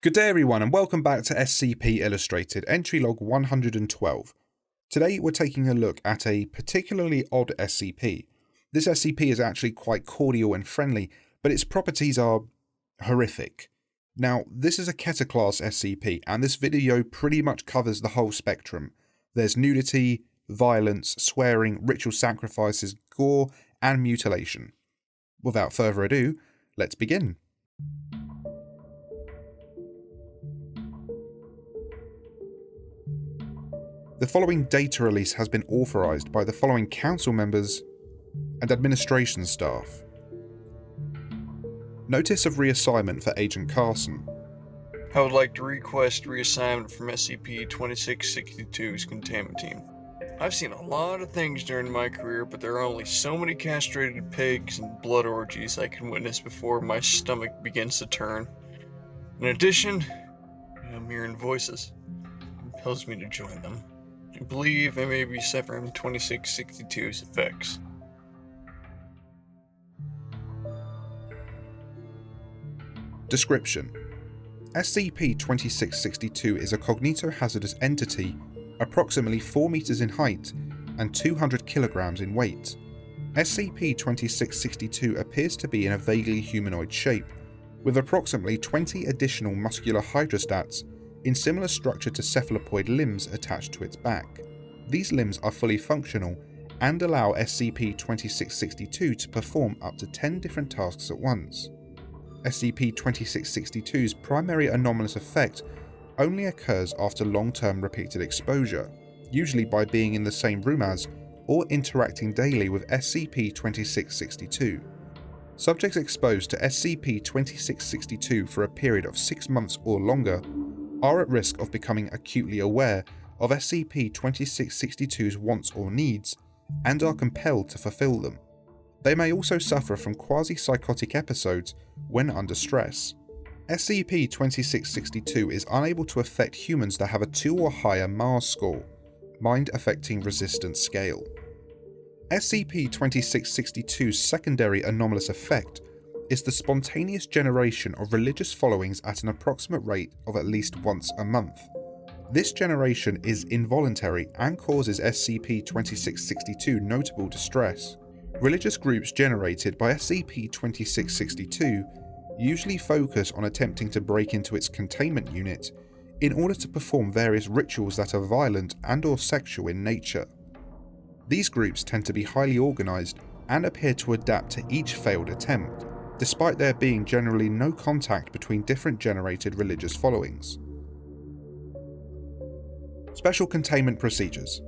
Good day everyone and welcome back to SCP Illustrated, entry log 112. Today we're taking a look at a particularly odd SCP. This SCP is actually quite cordial and friendly, but its properties are horrific. Now, this is a Keter class SCP, and this video pretty much covers the whole spectrum. There's nudity, violence, swearing, ritual sacrifices, gore, and mutilation. Without further ado, let's begin. The following data release has been authorized by the following council members and administration staff. Notice of reassignment for Agent Carson. I would like to request reassignment from SCP-2662's Containment team. I've seen a lot of things during my career, but there are only so many castrated pigs and blood orgies I can witness before my stomach begins to turn. In addition, I'm hearing voices. It compels me to join them. I believe I may be suffering 2662's effects. Description: SCP-2662 is a cognitohazardous entity approximately 4 meters in height and 200 kilograms in weight. SCP-2662 appears to be in a vaguely humanoid shape, with approximately 20 additional muscular hydrostats in similar structure to cephalopoid limbs attached to its back. These limbs are fully functional and allow SCP-2662 to perform up to 10 different tasks at once. SCP-2662's primary anomalous effect only occurs after long-term repeated exposure, usually by being in the same room as or interacting daily with SCP-2662. Subjects exposed to SCP-2662 for a period of 6 months or longer are at risk of becoming acutely aware of SCP-2662's wants or needs and are compelled to fulfill them. They may also suffer from quasi-psychotic episodes when under stress. SCP-2662 is unable to affect humans that have a 2 or higher MARS score, Mind Affecting Resistance Scale. SCP-2662's secondary anomalous effect is the spontaneous generation of religious followings at an approximate rate of at least once a month. This generation is involuntary and causes SCP-2662 notable distress. Religious groups generated by SCP-2662 usually focus on attempting to break into its containment unit in order to perform various rituals that are violent and/or sexual in nature. These groups tend to be highly organized and appear to adapt to each failed attempt, despite there being generally no contact between different generated religious followings. Special Containment Procedures.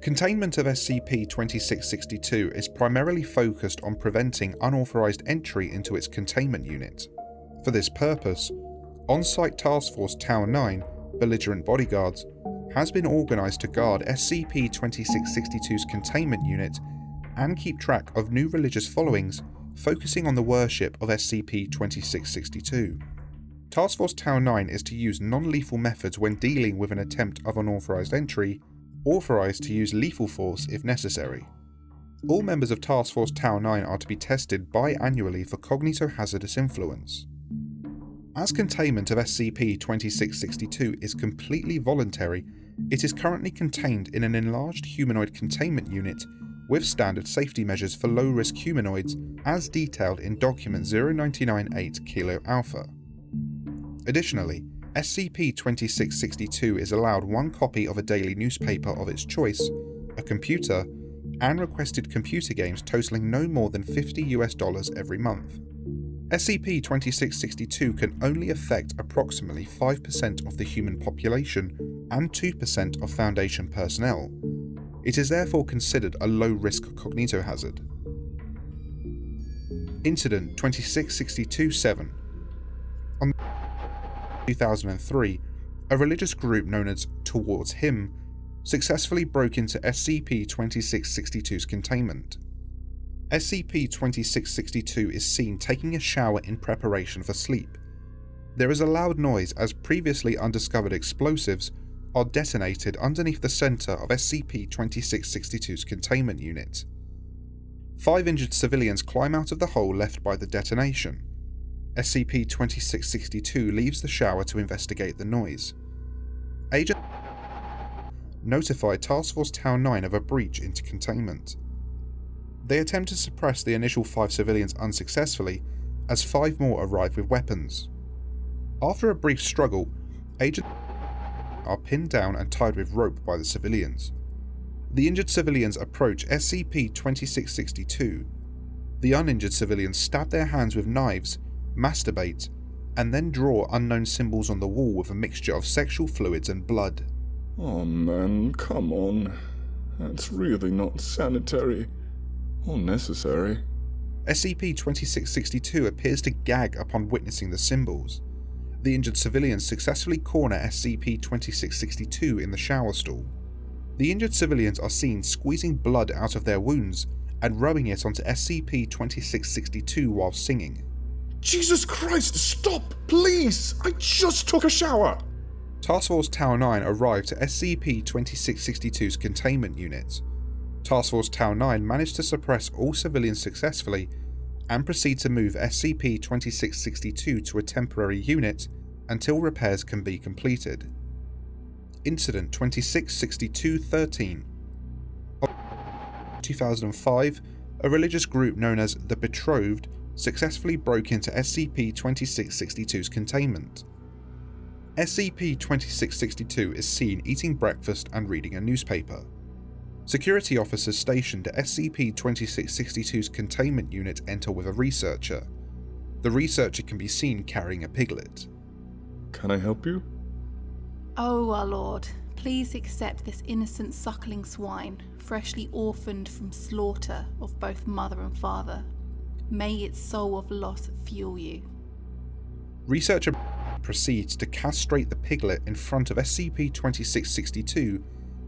Containment of SCP-2662 is primarily focused on preventing unauthorized entry into its containment unit. For this purpose, On-Site Task Force Tower 9, belligerent bodyguards, has been organized to guard SCP-2662's containment unit and keep track of new religious followings focusing on the worship of SCP-2662. Task Force Tower 9 is to use non-lethal methods when dealing with an attempt of unauthorized entry, authorized to use lethal force if necessary. All members of Task Force Tower 9 are to be tested biannually for cognitohazardous influence. As containment of SCP-2662 is completely voluntary, it is currently contained in an enlarged humanoid containment unit with standard safety measures for low-risk humanoids as detailed in Document 0998 Kilo Alpha. Additionally, SCP-2662 is allowed 1 copy of a daily newspaper of its choice, a computer, and requested computer games totaling no more than $50 every month. SCP-2662 can only affect approximately 5% of the human population and 2% of Foundation personnel. It is therefore considered a low-risk cognitohazard. Incident 2662-7. On 2003, a religious group known as Towards Him successfully broke into SCP-2662's containment. SCP-2662 is seen taking a shower in preparation for sleep. There is a loud noise as previously undiscovered explosives are detonated underneath the center of SCP-2662's containment unit. 5 injured civilians climb out of the hole left by the detonation. SCP-2662 leaves the shower to investigate the noise. Agent notified Task Force Tower 9 of a breach into containment. They attempt to suppress the initial 5 civilians unsuccessfully, as 5 more arrive with weapons. After a brief struggle, agents are pinned down and tied with rope by the civilians. The injured civilians approach SCP-2662. The uninjured civilians stab their hands with knives, masturbate, and then draw unknown symbols on the wall with a mixture of sexual fluids and blood. Oh man, come on. That's really not sanitary or necessary. SCP-2662 appears to gag upon witnessing the symbols. The injured civilians successfully corner SCP-2662 in the shower stall. The injured civilians are seen squeezing blood out of their wounds and rubbing it onto SCP-2662 while singing. Jesus Christ, stop, please! I just took a shower! Task Force Tower 9 arrived to SCP-2662's containment unit. Task Force Tower 9 managed to suppress all civilians successfully and proceed to move SCP-2662 to a temporary unit until repairs can be completed. Incident 2662-13. In 2005, a religious group known as the Betrothed successfully broke into SCP-2662's containment. SCP-2662 is seen eating breakfast and reading a newspaper. Security officers stationed at SCP-2662's containment unit enter with a researcher. The researcher can be seen carrying a piglet. Can I help you? Oh, our Lord, please accept this innocent suckling swine, freshly orphaned from slaughter of both mother and father. May its soul of loss fuel you. Researcher proceeds to castrate the piglet in front of SCP-2662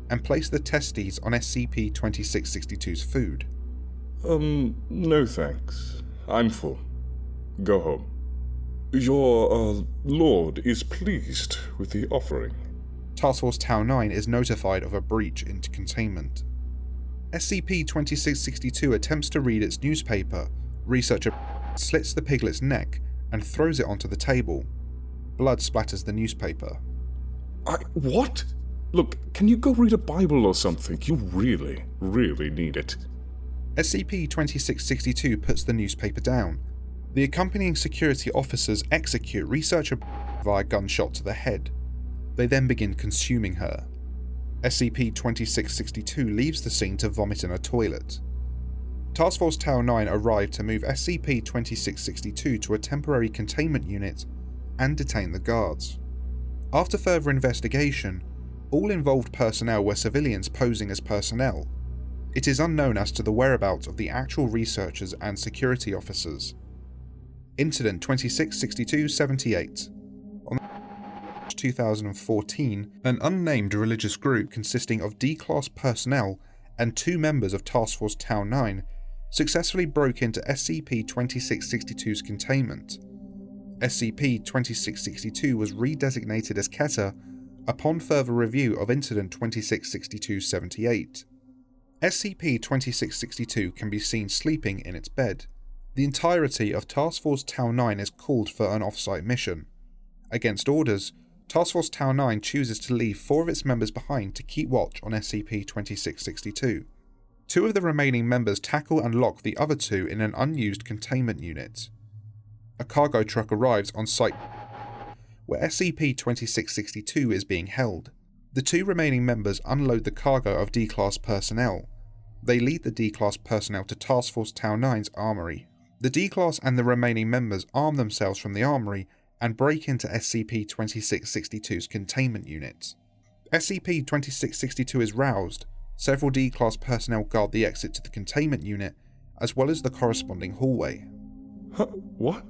and place the testes on SCP-2662's food. No thanks. I'm full. Go home. Your, Lord is pleased with the offering. Task Force Tower 9 is notified of a breach into containment. SCP-2662 attempts to read its newspaper. Researcher slits the piglet's neck and throws it onto the table. Blood splatters the newspaper. What? Look, can you go read a Bible or something? You really, really need it. SCP-2662 puts the newspaper down. The accompanying security officers execute Researcher via gunshot to the head. They then begin consuming her. SCP-2662 leaves the scene to vomit in a toilet. Task Force Tower 9 arrived to move SCP-2662 to a temporary containment unit and detain the guards. After further investigation, all involved personnel were civilians posing as personnel. It is unknown as to the whereabouts of the actual researchers and security officers. Incident 2662-78. On 2014, an unnamed religious group consisting of D-Class personnel and 2 members of Task Force Tower 9 successfully broke into SCP-2662's containment. SCP-2662 was redesignated as Keter upon further review of Incident 2662-78. SCP-2662 can be seen sleeping in its bed. The entirety of Task Force Tower 9 is called for an off-site mission. Against orders, Task Force Tower 9 chooses to leave 4 of its members behind to keep watch on SCP-2662. 2 of the remaining members tackle and lock the other 2 in an unused containment unit. A cargo truck arrives on site where SCP-2662 is being held. The 2 remaining members unload the cargo of D-Class personnel. They lead the D-Class personnel to Task Force Tower 9's armory. The D-Class and the remaining members arm themselves from the armory and break into SCP-2662's containment unit. SCP-2662 is roused. Several D-Class personnel guard the exit to the containment unit, as well as the corresponding hallway. What?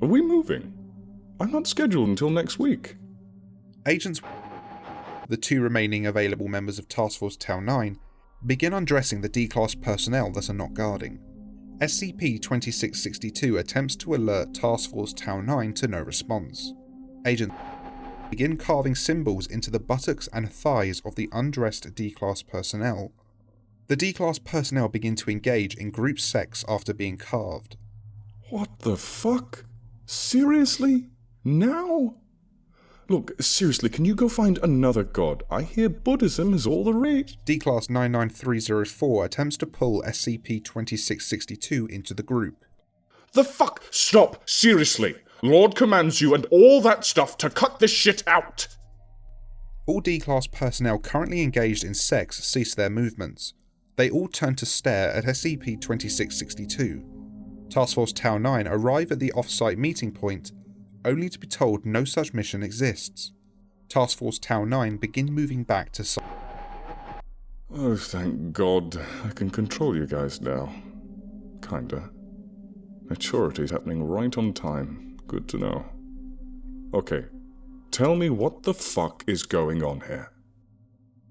Are we moving? I'm not scheduled until next week. Agents, the 2 remaining available members of Task Force Tower 9, begin undressing the D-Class personnel that are not guarding. SCP-2662 attempts to alert Task Force Tower 9 to no response. Agents begin carving symbols into the buttocks and thighs of the undressed D-Class personnel. The D-Class personnel begin to engage in group sex after being carved. What the fuck? Seriously? Now? Look, seriously, can you go find another god? I hear Buddhism is all the rage. D-Class 99304 attempts to pull SCP-2662 into the group. The fuck? Stop! Seriously! Lord commands you and all that stuff to cut this shit out! All D-Class personnel currently engaged in sex cease their movements. They all turn to stare at SCP-2662. Task Force Tau 9 arrive at the off-site meeting point, only to be told no such mission exists. Task Force Tau 9 begin moving back to site. Oh, thank God. I can control you guys now. Kinda. Maturity's happening right on time. Good to know. Okay, tell me what the fuck is going on here.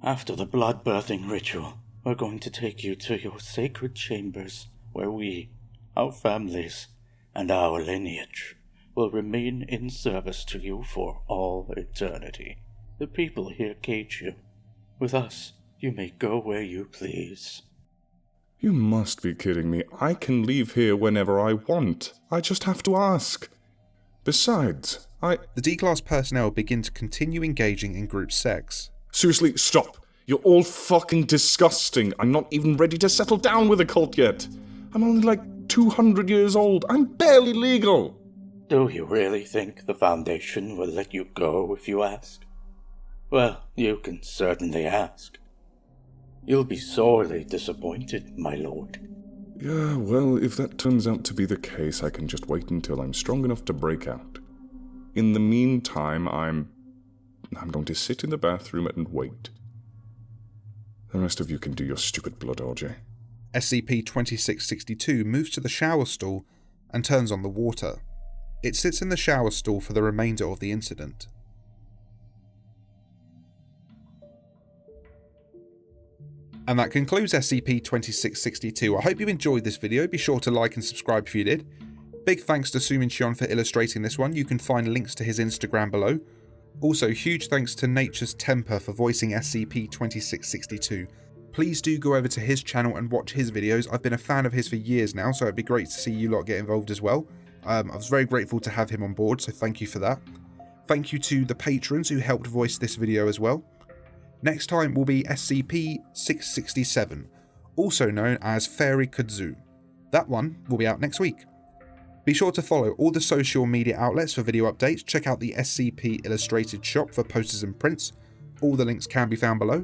After the blood-birthing ritual, we're going to take you to your sacred chambers, where we, our families, and our lineage will remain in service to you for all eternity. The people here cage you. With us, you may go where you please. You must be kidding me. I can leave here whenever I want. I just have to ask. Besides, The D-Class personnel begin to continue engaging in group sex. Seriously, stop. You're all fucking disgusting. I'm not even ready to settle down with a cult yet. I'm only like 200 years old. I'm barely legal. Do you really think the Foundation will let you go if you ask? Well, you can certainly ask. You'll be sorely disappointed, my lord. Yeah, well, if that turns out to be the case, I can just wait until I'm strong enough to break out. In the meantime, I'm going to sit in the bathroom and wait. The rest of you can do your stupid blood orgy. SCP-2662 moves to the shower stall and turns on the water. It sits in the shower stall for the remainder of the incident. And that concludes SCP-2662. I hope you enjoyed this video. Be sure to like and subscribe if you did. Big thanks to Sumincheon for illustrating this one. You can find links to his Instagram below. Also, huge thanks to Nature's Temper for voicing SCP-2662. Please do go over to his channel and watch his videos. I've been a fan of his for years now, so it'd be great to see you lot get involved as well. I was very grateful to have him on board, so thank you for that. Thank you to the patrons who helped voice this video as well. Next time will be SCP-667, also known as Fairy Kudzu. That one will be out next week. Be sure to follow all the social media outlets for video updates. Check out the SCP Illustrated shop for posters and prints. All the links can be found below.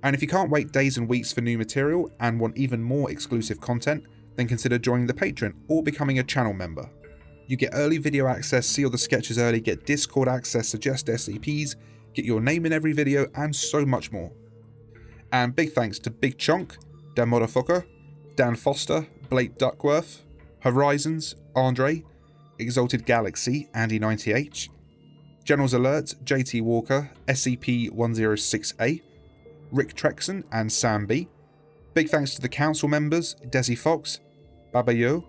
And if you can't wait days and weeks for new material and want even more exclusive content, then consider joining the Patreon or becoming a channel member. You get early video access, see all the sketches early, get Discord access, suggest SCPs, get your name in every video, and so much more. And big thanks to Big Chunk, Dan Motherfucker, Dan Foster, Blake Duckworth, Horizons, Andre, Exalted Galaxy, Andy98, Generals Alert, JT Walker, SCP-106A, Rick Trexon, and Sam B. Big thanks to the council members, Desi Fox, Baba Yo,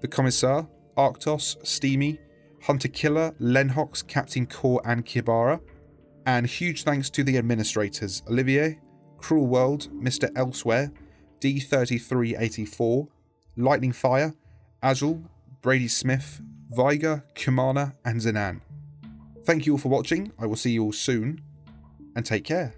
the Commissar, Arctos, Steamy, Hunter Killer, Lenhox, Captain Core, and Kibara. And huge thanks to the administrators, Olivier, Cruel World, Mr. Elsewhere, D3384, Lightning Fire, Azul, Brady Smith, Viger, Kumana, and Zanan. Thank you all for watching. I will see you all soon, and take care.